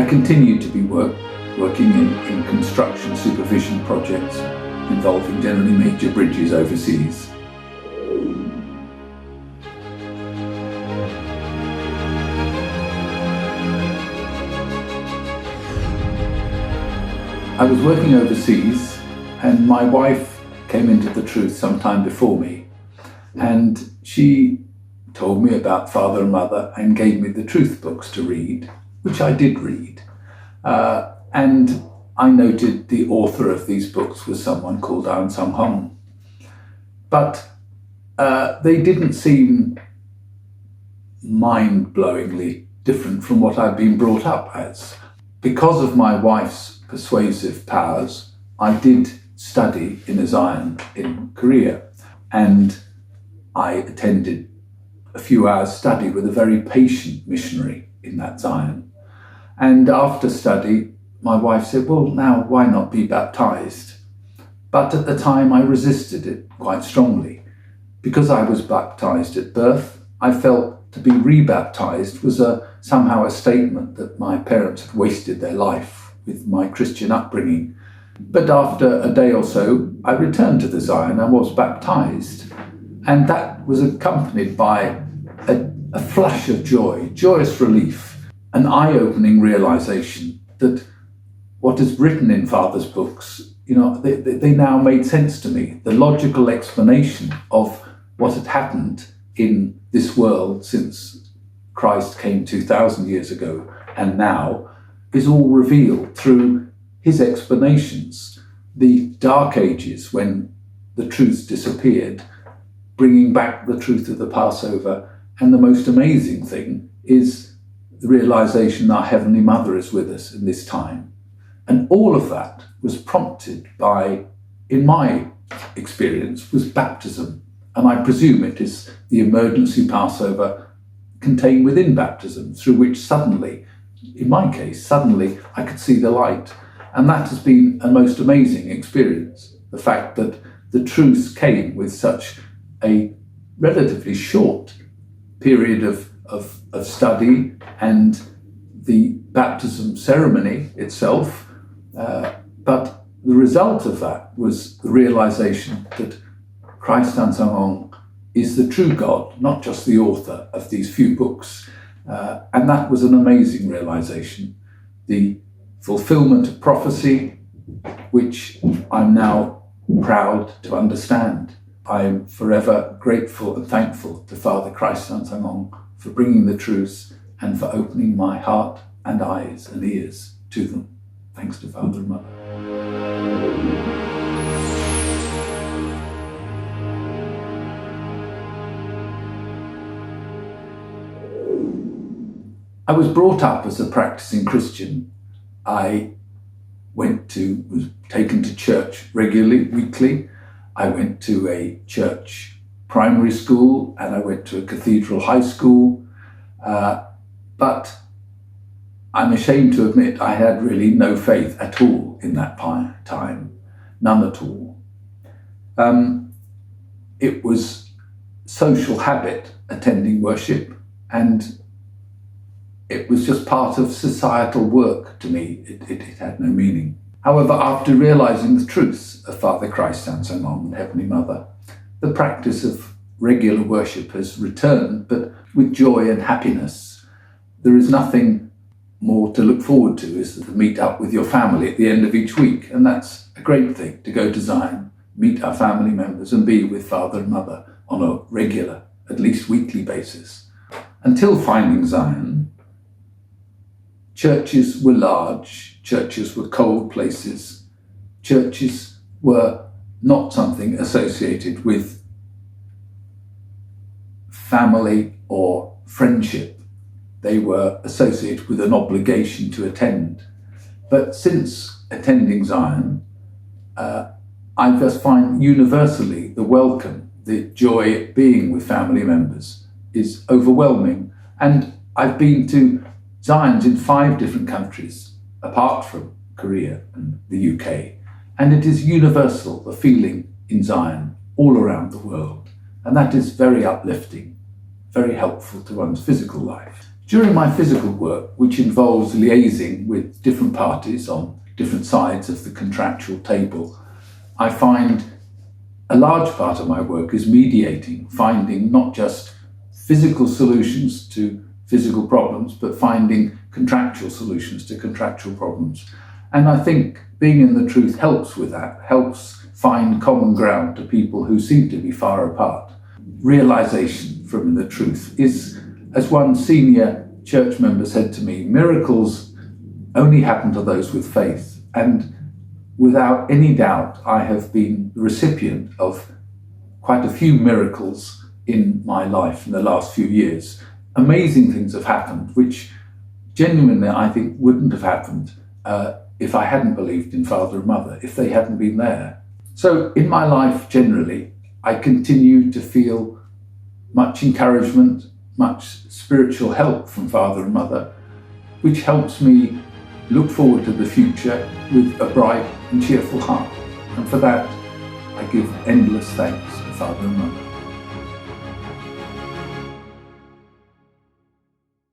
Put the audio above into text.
I continue to be working in construction supervision projects involving generally major bridges overseas. I was working overseas and my wife came into the truth sometime before me, and she told me about Father and Mother and gave me the truth books to read, which I did read. And I noted the author of these books was someone called Ahnsahnghong. But they didn't seem mind-blowingly different from what I'd been brought up as. Because of my wife's persuasive powers, I did study in Zion in Korea, and I attended a few hours study with a very patient missionary in that Zion. And after study, my wife said, well, now why not be baptized? But at the time I resisted it quite strongly. Because I was baptized at birth, I felt to be rebaptized was somehow a statement that my parents had wasted their life with my Christian upbringing. But after a day or so, I returned to the Zion and was baptized. And that was accompanied by a flush of joy, joyous relief, an eye-opening realization that what is written in Father's books, they now made sense to me. The logical explanation of what had happened in this world since Christ came 2,000 years ago and now is all revealed through his explanations. The Dark Ages, when the truth disappeared, bringing back the truth of the Passover. And the most amazing thing is the realization our Heavenly Mother is with us in this time. And all of that was prompted by, in my experience, was baptism. And I presume it is the emergency Passover contained within baptism, through which suddenly, in my case, I could see the light. And that has been a most amazing experience. The fact that the truth came with such a relatively short period of study and the baptism ceremony itself. But the result of that was the realization that Christ Ahnsahnghong is the true God, not just the author of these few books. And that was an amazing realization. The fulfillment of prophecy, which I'm now proud to understand. I am forever grateful and thankful to Father Christ Ahnsahnghong for bringing the truth and for opening my heart and eyes and ears to them. Thanks to Father and Mother. I was brought up as a practicing Christian. I was taken to church regularly, weekly. I went to a church primary school and I went to a cathedral high school. But I'm ashamed to admit I had really no faith at all in that time, none at all. It was social habit attending worship, and it was just part of societal work to me. It had no meaning. However, after realizing the truth of Father Christ Ahnsahnghong and Heavenly Mother, the practice of regular worship has returned, but with joy and happiness. There is nothing more to look forward to is to meet up with your family at the end of each week. And that's a great thing, to go to Zion, meet our family members and be with Father and Mother on a regular, at least weekly basis. Until finding Zion, churches were large, churches were cold places, churches were not something associated with family or friendship. They were associated with an obligation to attend. But since attending Zion, I just find universally the welcome, the joy at being with family members is overwhelming. And I've been to Zions in 5 different countries, apart from Korea and the UK. And it is universal, the feeling in Zion all around the world. And that is very uplifting, very helpful to one's physical life. During my physical work, which involves liaising with different parties on different sides of the contractual table, I find a large part of my work is mediating, finding not just physical solutions to physical problems, but finding contractual solutions to contractual problems. And I think being in the truth helps with that, helps find common ground to people who seem to be far apart. Realization from the truth is, as one senior church member said to me, miracles only happen to those with faith. And without any doubt, I have been the recipient of quite a few miracles in my life in the last few years. Amazing things have happened, which genuinely I think wouldn't have happened if I hadn't believed in Father and Mother, if they hadn't been there. So in my life generally, I continue to feel much encouragement, much spiritual help from Father and Mother, which helps me look forward to the future with a bright and cheerful heart. And for that, I give endless thanks to Father and Mother.